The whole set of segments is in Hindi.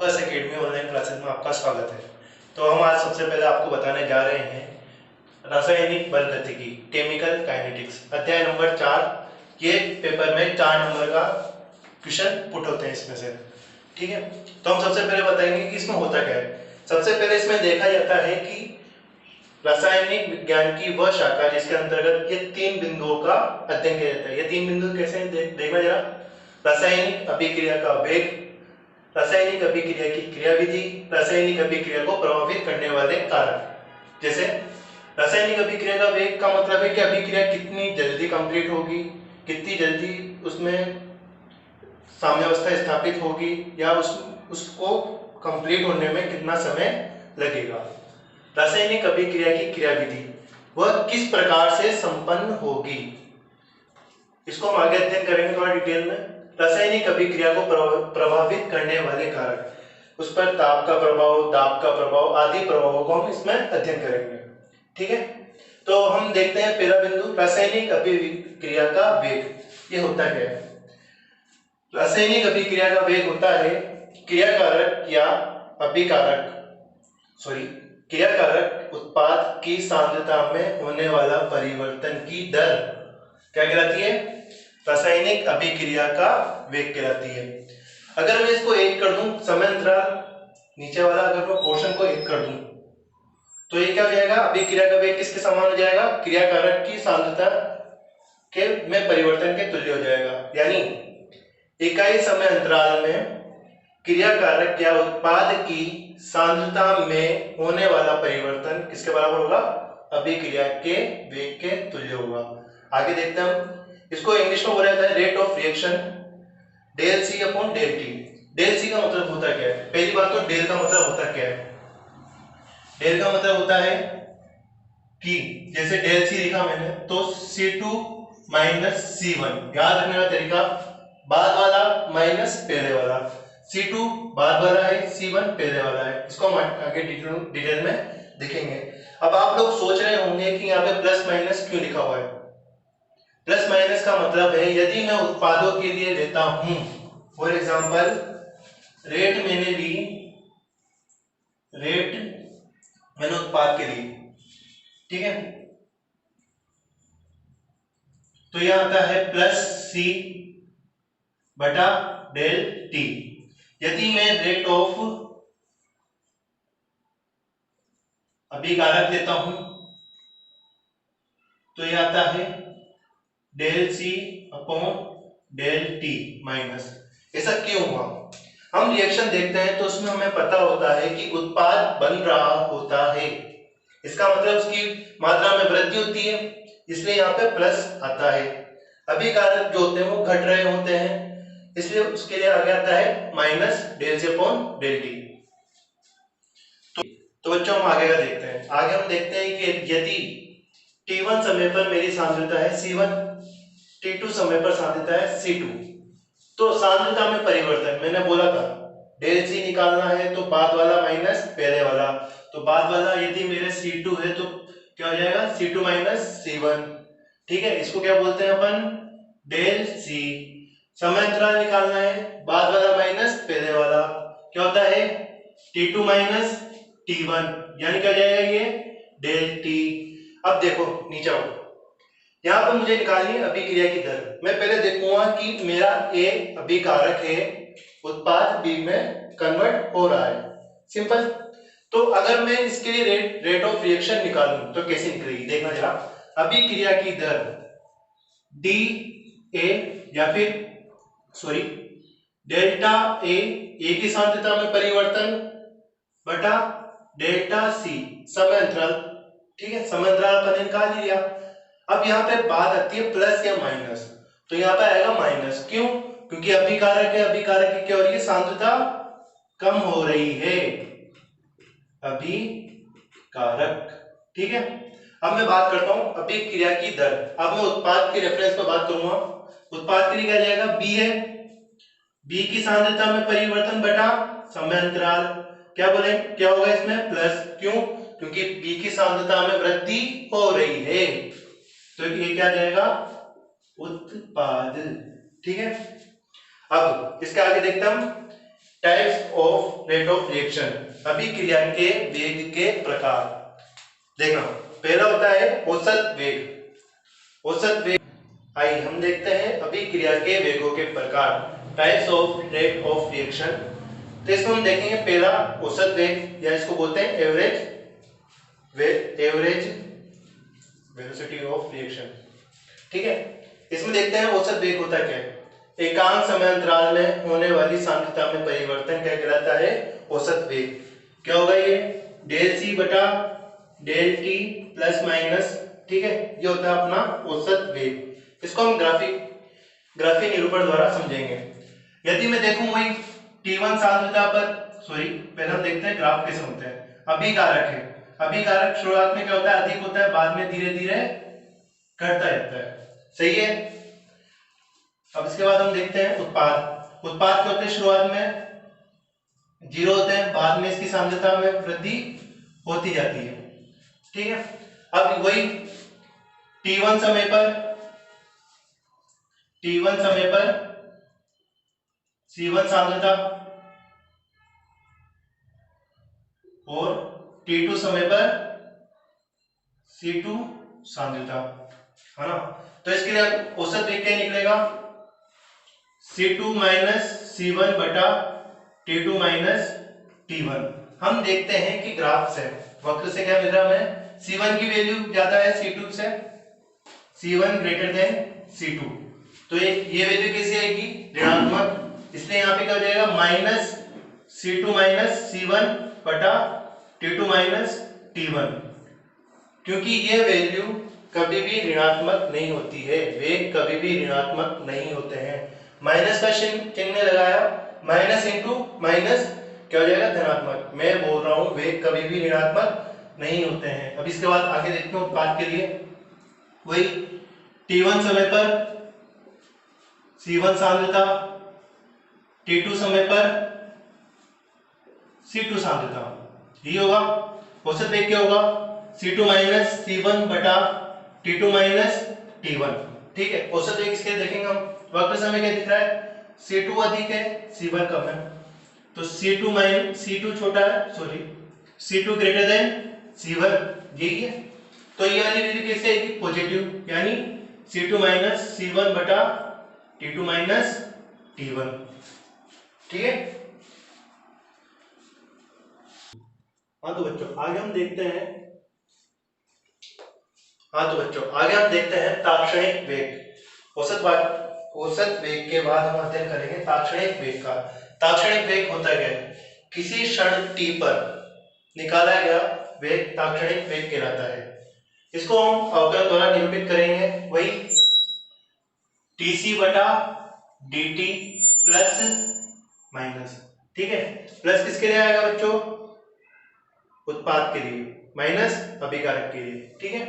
बस एकेडमी ऑनलाइन क्लासेस में आपका स्वागत है। तो हम आज सबसे पहले आपको बताने जा रहे हैं रासायनिक बल गतिकी, केमिकल काइनेटिक्स, अध्याय नंबर 4। ये पेपर में 4 नंबर का क्वेश्चन पुट होते हैं इसमें से। ठीक है, तो हम सबसे पहले बताएंगे कि इसमें होता क्या है। सबसे पहले इसमें देखा जाता है कि रासायनिक विज्ञान की वह शाखा जिसके अंतर्गत ये 3 बिंदुओं का अध्ययन किया जाता है। ये 3 बिंदु कैसे हैं देखना जरा। रासायनिक अभिक्रिया का वेग, रासायनिक अभिक्रिया की क्रियाविधि, रासायनिक अभिक्रिया को प्रभावित करने वाले कारक। जैसे रासायनिक अभिक्रिया का वेग का मतलब है कि अभिक्रिया कितनी जल्दी कंप्लीट होगी, कितनी जल्दी उसमें साम्यावस्था स्थापित होगी, या उसको कंप्लीट होने में कितना समय लगेगा। रासायनिक अभिक्रिया की क्रियाविधि वह किस प्रकार से संपन्न होगी, इसको हम आगे अध्ययन करेंगे थोड़ा डिटेल में। रासायनिक अभिक्रिया को प्रभावित करने वाले कारक, उस पर ताप का प्रभाव, दाब का प्रभाव आदि प्रभावों को हम इसमें अध्ययन करेंगे। ठीक है, तो हम देखते हैं पहला बिंदु, रासायनिक अभिक्रिया का वेग। ये होता क्या है? रासायनिक अभिक्रिया का वेग होता है क्रियाकारक या क्रियाकारक उत्पाद की सांद्रता में होने वाला परिवर्तन की दर क्या कहलाती है? रासायनिक अभिक्रिया का वेग कहलाती है। अगर मैं इसको 1 कर दूं, समय अंतराल नीचे वाला अगर मैं पोर्शन को 1 कर दूं तो ये क्या हो जाएगा? अभिक्रिया का वेग किसके समान हो जाएगा? क्रियाकारक की सांद्रता के में परिवर्तन के तुल्य हो जाएगा। यानी इकाई समय अंतराल में क्रियाकारक या उत्पाद की सांद्रता में होने वाला परिवर्तन किसके बराबर होगा? अभिक्रिया के वेग के तुल्य होगा। आगे देखते हैं हम, इसको इंग्लिश में बोला जाता है rate of reaction, del C upon del t. Del C का मतलब होता क्या है? पहली बात तो डेल का मतलब होता क्या है? डेल का मतलब होता है कि जैसे डेल सी लिखा मैंने तो C2 माइनस C1। याद रखने का तरीका, बाद वाला माइनस पहले वाला, C2 बाद वाला है, C1 पहले वाला है। इसको हम आगे डिटेल में देखेंगे। अब आप लोग सोच रहे होंगे कि यहाँ पे प्लस माइनस क्यों लिखा हुआ है। प्लस माइनस का मतलब है यदि मैं उत्पादों के लिए लेता हूं, फॉर एग्जांपल रेट मैंने उत्पाद के लिए, ठीक है, तो यह आता है प्लस सी बटा डेल टी। यदि मैं रेट ऑफ अभिकारक लेता हूं तो यह आता है del C upon del t minus. ऐसा क्यों हुआ? हम रिएक्शन देखते हैं तो उसमें हमें पता होता है कि उत्पाद बन रहा होता है, इसका मतलब उसकी मात्रा में वृद्धि होती है, इसलिए यहाँ पे प्लस आता है। अभिकारक जो होते हैं वो घट रहे होते हैं, इसलिए उसके लिए आगे आता है minus del C upon del t. तो बच्चों हम आगे का देखते हैं। आगे हम देखते हैं कि यदि T1 समय पर मेरी सांद्रता है C1, T2 समय पर सांद्रता है C2, तो सांद्रता में परिवर्तन मैंने बोला था डेल C निकालना है तो बाद वाला माइनस पहले वाला, तो बाद वाला यदि मेरे C2 है तो क्या हो जाएगा? C2 minus C1। ठीक है, इसको क्या बोलते हैं अपन? Del C। समय अंतराल निकालना है, बाद वाला माइनस पहले वाला, क्या होता है? T2 माइनस T1, यानी क्या जाएगा ये? Del T। अब देखो नीचे आओ, यहाँ पर मुझे निकालनी है अभिक्रिया की दर। मैं पहले देखूंगा कि मेरा A अभिकारक है, उत्पाद B में कन्वर्ट हो रहा है, सिंपल। तो अगर मैं इसके लिए रेट ऑफ रिएक्शन निकालूं तो कैसे निकलेगी देखना जरा। अभिक्रिया की दर डी ए या फिर डेल्टा ए की सांद्रता में परिवर्तन बटा डेल्टा सी समय अंतराल। ठीक है, समय अंतराल अपन निकाल लिया। अब यहाँ पे बात आती है प्लस या माइनस, तो यहाँ पे आएगा माइनस। क्यों? क्योंकि अभिकारक है, अभिकारक की क्या हो रही है? सांद्रता कम हो रही है, अभिकारक। ठीक है, अब मैं बात करता हूं अभिक्रिया की दर। अब मैं उत्पाद के रेफरेंस पे बात करूंगा। उत्पाद के लिए क्या जाएगा? बी है, बी की सांद्रता में परिवर्तन बटा समय अंतराल। क्या बोले, क्या होगा इसमें? प्लस। क्यों? क्योंकि बी की सांद्रता में वृद्धि हो रही है, तो ये क्या जाएगा? उत्पाद। ठीक है, अब इसके आगे देखते हम types of rate of reaction, अभिक्रिया के वेग के प्रकार। देखना, पहला होता है औसत वेग। औसत वेग, आइए हम देखते हैं अभिक्रिया के वेगों के प्रकार, types of rate of reaction. तो इसमें हम देखेंगे पहला औसत वेग, या इसको बोलते हैं एवरेज वेलोसिटी ऑफ रिएक्शन। ठीक है, इसमें देखते हैं औसत वेग होता क्या है। एकांक समय अंतराल में होने वाली सांद्रता में परिवर्तन क्या कहलाता है, औसत वेग। क्या होगा ये, डेल सी बटा डेल टी प्लस माइनस। ठीक है, ये होता है अपना औसत वेग। इसको हम ग्राफीय निरूपण द्वारा समझेंगे। यदि मैं देखूं वही T1 सांद्रता पर, सॉरी पहले हम देखते हैं ग्राफ कैसे होते हैं। अभिकारक है, अभिकारक शुरुआत में क्या होता है, अधिक होता है, बाद में धीरे धीरे घटता रहता है। सही है। अब इसके बाद हम देखते हैं उत्पाद। उत्पाद क्या होते हैं, शुरुआत में 0 होते हैं, बाद में इसकी सांद्रता में वृद्धि होती जाती है। ठीक है, अब वही T1 समय पर C1 सांद्रता और T2 समय पर C2 सांद्रता, है ना। तो इसके लिए औसत वेग क्या निकलेगा, C2 माइनस C1 बटा T2 माइनस T1। हम देखते हैं कि ग्राफ से, वक्र से क्या मिल रहा है हमें, C1 की वैल्यू ज्यादा है C2 से, C1 ग्रेटर देन C2। तो ये वैल्यू कैसी आएगी, ऋणात्मक, इसलिए यहाँ पे क्या हो जाएगा, माइनस C2 माइनस C1 बटा T2 माइनस T1। क्योंकि ये वैल्यू कभी भी ऋणात्मक नहीं होती है, वेग कभी भी ऋणात्मक नहीं होते हैं। माइनस का चिन्ह लगाया, माइनस इंटू माइनस क्या हो जाएगा, धनात्मक। मैं बोल रहा हूं वेग कभी भी ऋणात्मक नहीं होते हैं। अब इसके बाद आगे देखते हैं उत्पाद के लिए। वही T1 समय पर C1 सांद्रता, T2 समय पर C2 सांद्रता, ये होगा औसत वेग। क्या होगा, C2 माइनस C1 बटा T2 माइनस T1। ठीक है, औसत वेग इसके देखेंगे हम। वक्र समय क्या दिख रहा है, C2 अधिक है C1 कम है, तो C2 माइनस C2 छोटा है, sorry C2 greater than C1, यही है। तो ये वाली वैल्यू कैसे आएगी, पॉजिटिव, यानी C2 माइनस C1 बटा T2 माइनस T1। ठीक है। हाँ तो बच्चों आगे हम देखते हैं, ताक्षणिक वेग। औसत वेग के बाद हम अध्ययन करेंगे ताक्षणिक वेग का। ताक्षणिक वेग होता क्या है, किसी क्षण t पर निकाला गया वेग ताक्षणिक वेग कहलाता है। इसको हम अवकलन द्वारा निरूपित करेंगे, वही tc बटा dt प्लस माइनस। ठीक है, प्लस किसके लिए आएगा बच्चों, उत्पाद के लिए, माइनस अभिकारक के लिए। ठीक है,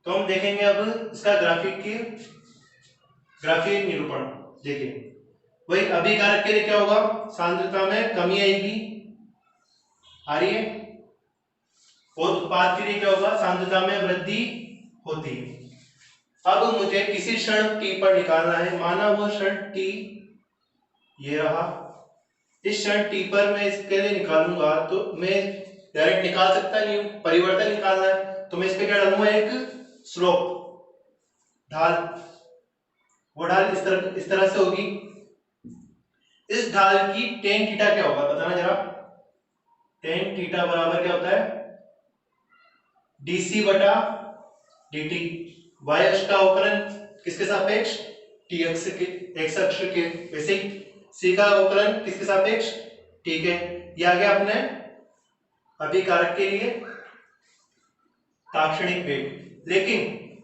तो हम देखेंगे अब इसका ग्राफीय निरूपण। देखिए, वही अभिकारक के लिए क्या होगा, सांद्रता में कमी आएगी, आ रही है, और उत्पाद के लिए क्या होगा, सांद्रता में वृद्धि होती है। अब मुझे किसी क्षण t पर निकालना है, माना वो क्षण t ये रहा। इस क्षण t पर मैं इसके लिए निकालूंगा, तो मैं डायरेक्ट निकाल सकता नहीं हूं, परिवर्तन निकालना है, तो मैं इस पे क्या डालूंगा, एक स्लोप, ढाल। वो ढाल इस तरह से होगी। इस ढाल की tan थीटा क्या होगा, बताना जरा। tan थीटा बराबर क्या होता है, dc बटा dt। y अक्ष का अवकलन किसके सापेक्ष, t अक्ष के, x अक्ष के, वैसे ही c का अवकलन किसके सापेक्ष, t के। ये आ गया अपने अभिकारक के लिए ताक्षणिक वेग। लेकिन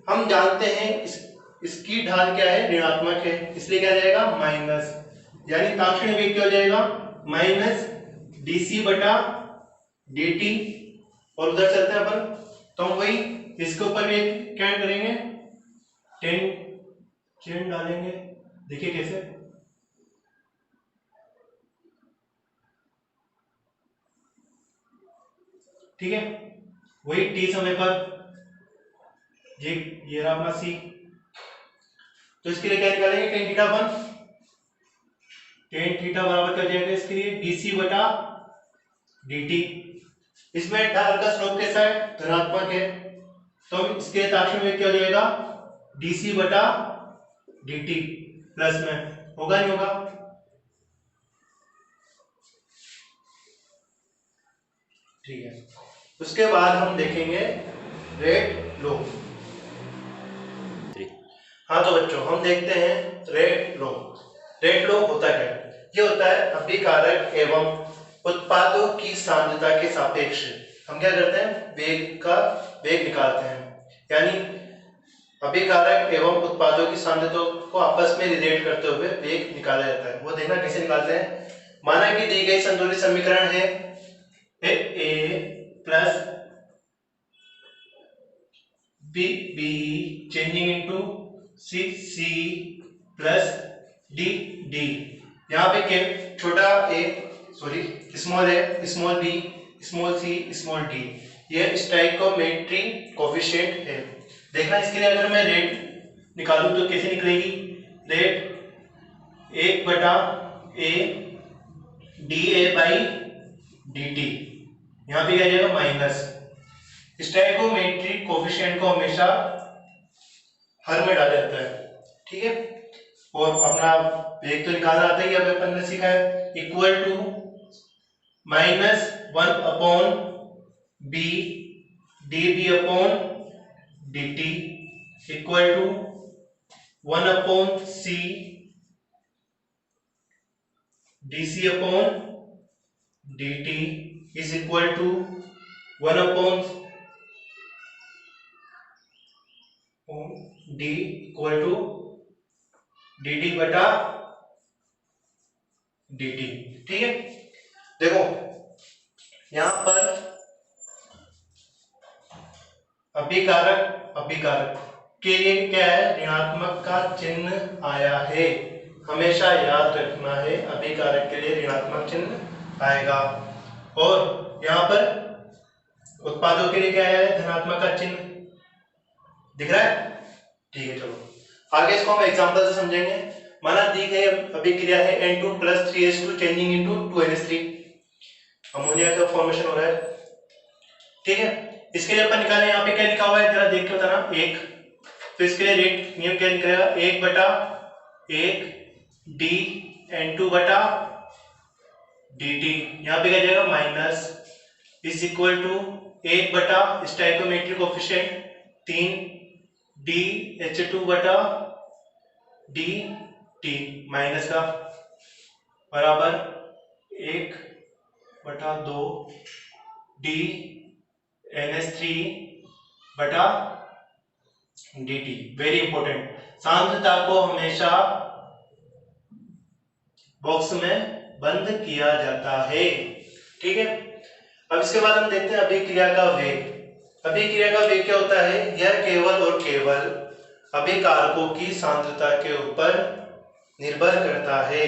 हम जानते हैं इसकी ढाल क्या है, ऋणात्मक है, इसलिए क्या जाएगा, माइनस, यानी ताक्षणिक वेग क्या हो जाएगा, माइनस dc बटा dt। और उधर चलते हैं अपन, तो हम वही इसके ऊपर भी क्या करेंगे, tan चेन डालेंगे। देखिए कैसे, ठीक है, वही t समय पर ये रहा अपना c। तो इसके लिए क्या निकालेंगे, tan थीटा 1, टेन थीटा बराबर क्या हो जाएगा इसके लिए डीसी बटा dt। इसमें ढाल का स्लोप कैसा है धनात्मक है, तो इसके ताक्षणिक वेग क्या हो जाएगा dc बटा dt। प्लस में होगा नहीं होगा, ठीक है। उसके बाद हम देखेंगे रेट लो। हाँ तो बच्चों हम देखते हैं रेट लो। रेट लो होता क्या है, ये होता है अभिकारक एवं उत्पादों की सांद्रता के सापेक्ष हम क्या करते हैं वेग निकालते हैं, यानी अभिकारक एवं उत्पादों की सांद्रता को आपस में रिलेट करते हुए वेग निकाला जाता है। वो देखना कैसे निकालते हैं। माना कि दी गई संतुलित समीकरण है A plus B changing into C plus D. यहाँ पे छोटा a sorry small a small b small c small d ये स्टोइकोमेट्री कोएफिशिएंट है। देखना इसके लिए अगर मैं रेट निकालूं तो कैसे निकलेगी, रेट 1 बटा A D A by D T, यहाँ पे क्या जाएगा माइनस। स्टोइकोमेट्रिक कोएफिशिएंट को हमेशा हर में डाला जाता है, ठीक है। और अपना वेग तो निकालना आता ही अब अपन ने सीखा है, equal to minus 1 upon B d B upon d t equal to 1 upon C d C upon d t is equal to 1 upon d equal to d t बटा डी टी, ठीक है। देखो यहां पर अभिकारक के लिए क्या है ऋणात्मक का चिन्ह आया है, हमेशा याद रखना है अभिकारक के लिए ऋणात्मक चिन्ह आएगा। और यहां पर उत्पादों के लिए क्या आया है धनात्मक का चिन्ह, दिख रहा है, ठीक है। चलो आगे इसको हम एग्जांपल से समझेंगे। माना दी गई अभिक्रिया है N2 + 3H2 changing into 2NH3, ammonia का फॉर्मेशन हो रहा है, ठीक है। इसके लिए अपन निकालें, यहाँ पे क्या लिखा हुआ है जरा देख के बताना 1, तो इसके लिए रेट नियम क्या निकलेगा 1 बटा 1 डी N2 बटा dt, यहाँ पे क्या जाएगा माइनस इज इक्वल टू 1 बटा स्टोइकोमेट्रिक कोएफिशिएंट 3 DH2 बटा dt माइनस का बराबर 1 बटा 2 डी NH3 बटा dt। वेरी इंपॉर्टेंट, सांद्रता को हमेशा बॉक्स में बंद किया जाता है, ठीक है। अब इसके बाद हम देखते हैं अभिक्रिया का वेग। अभिक्रिया का वेग क्या होता है, यह केवल और केवल अभिकारकों की सांद्रता के ऊपर निर्भर करता है,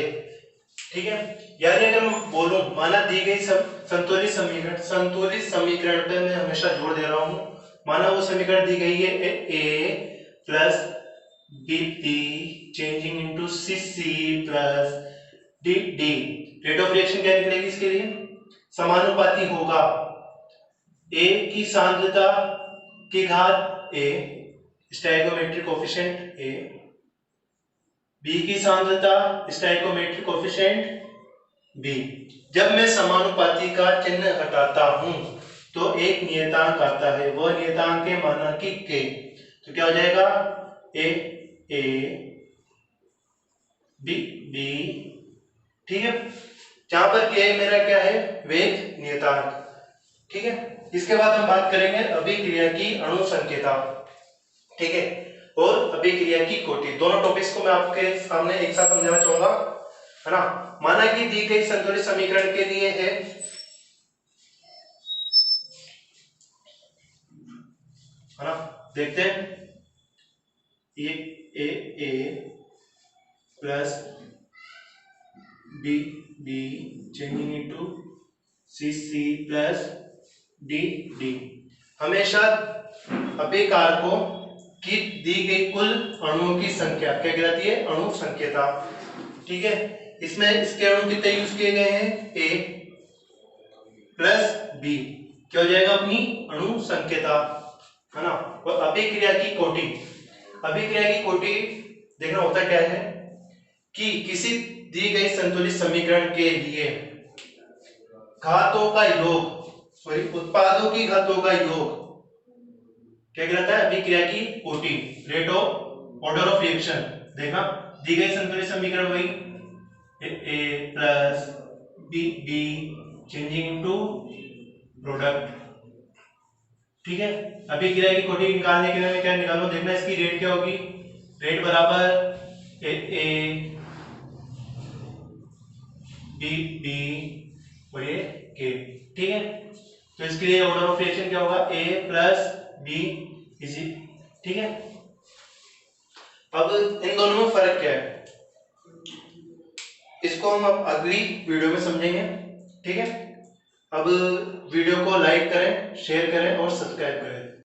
ठीक है। यानी अगर मैं बोलूं माना दी गई संतुलित समीकरण पे मैं हमेशा जोर दे रहा हूं, माना वो समीकरण दी गई है A plus B changing into C plus D D, rate of reaction क्या निकलेगी इसके लिए समानुपाती होगा ए की सांद्रता की घात ए स्टोइकोमेट्रिक कोएफिशिएंट ए, बी की सांद्रता स्टोइकोमेट्रिक कोएफिशिएंट बी। जब मैं समानुपाती का चिन्ह हटाता हूं तो एक नियतांक आता है, वह नियतांक है माना कि के, तो क्या हो जाएगा ए बी, ठीक है। जहां पर के मेरा क्या है वेग नियतांक, ठीक है। इसके बाद हम बात करेंगे अभिक्रिया की अणु संकेता, ठीक है, और अभिक्रिया की कोटि। दोनों टॉपिक्स को मैं आपके सामने एक साथ समझाना चाहूंगा, है ना। माना कि दी गई संतुलित समीकरण के लिए है ना, देखते हैं A plus B changing into C plus D. हमेशा अभिकारकों की दी गई कुल अणुओं की संख्या क्या कहलाती है अणु संकेता, ठीक है। इसमें इसके अणु कितने यूज किए गए हैं, ए प्लस बी, क्या हो जाएगा अपनी अणु संकेता, है ना। और अभिक्रिया की कोटि, अभिक्रिया की कोटि देखना होता क्या है कि किसी दी गई संतुलित समीकरण के लिए घातों का योग, सॉरी उत्पादों की घातों का योग क्या कहलाता है, अभिक्रिया की कोटि, rate of order of reaction. देखा, दी गई संतुलित समीकरण वही A plus B B changing into product, ठीक है। अभिक्रिया की कोटि निकालने के लिए मैं क्या निकालूं, देखना इसकी रेट क्या होगी, रेट बराबर ए बी बी और ये के, ठीक है। तो इसके लिए ऑर्डर ऑफ रिएक्शन क्या होगा, ए प्लस बी इजी, ठीक है। अब इन दोनों में फर्क क्या है, इसको हम अब अगली वीडियो में समझेंगे, ठीक है। अब वीडियो को लाइक करें, शेयर करें और सब्सक्राइब करें।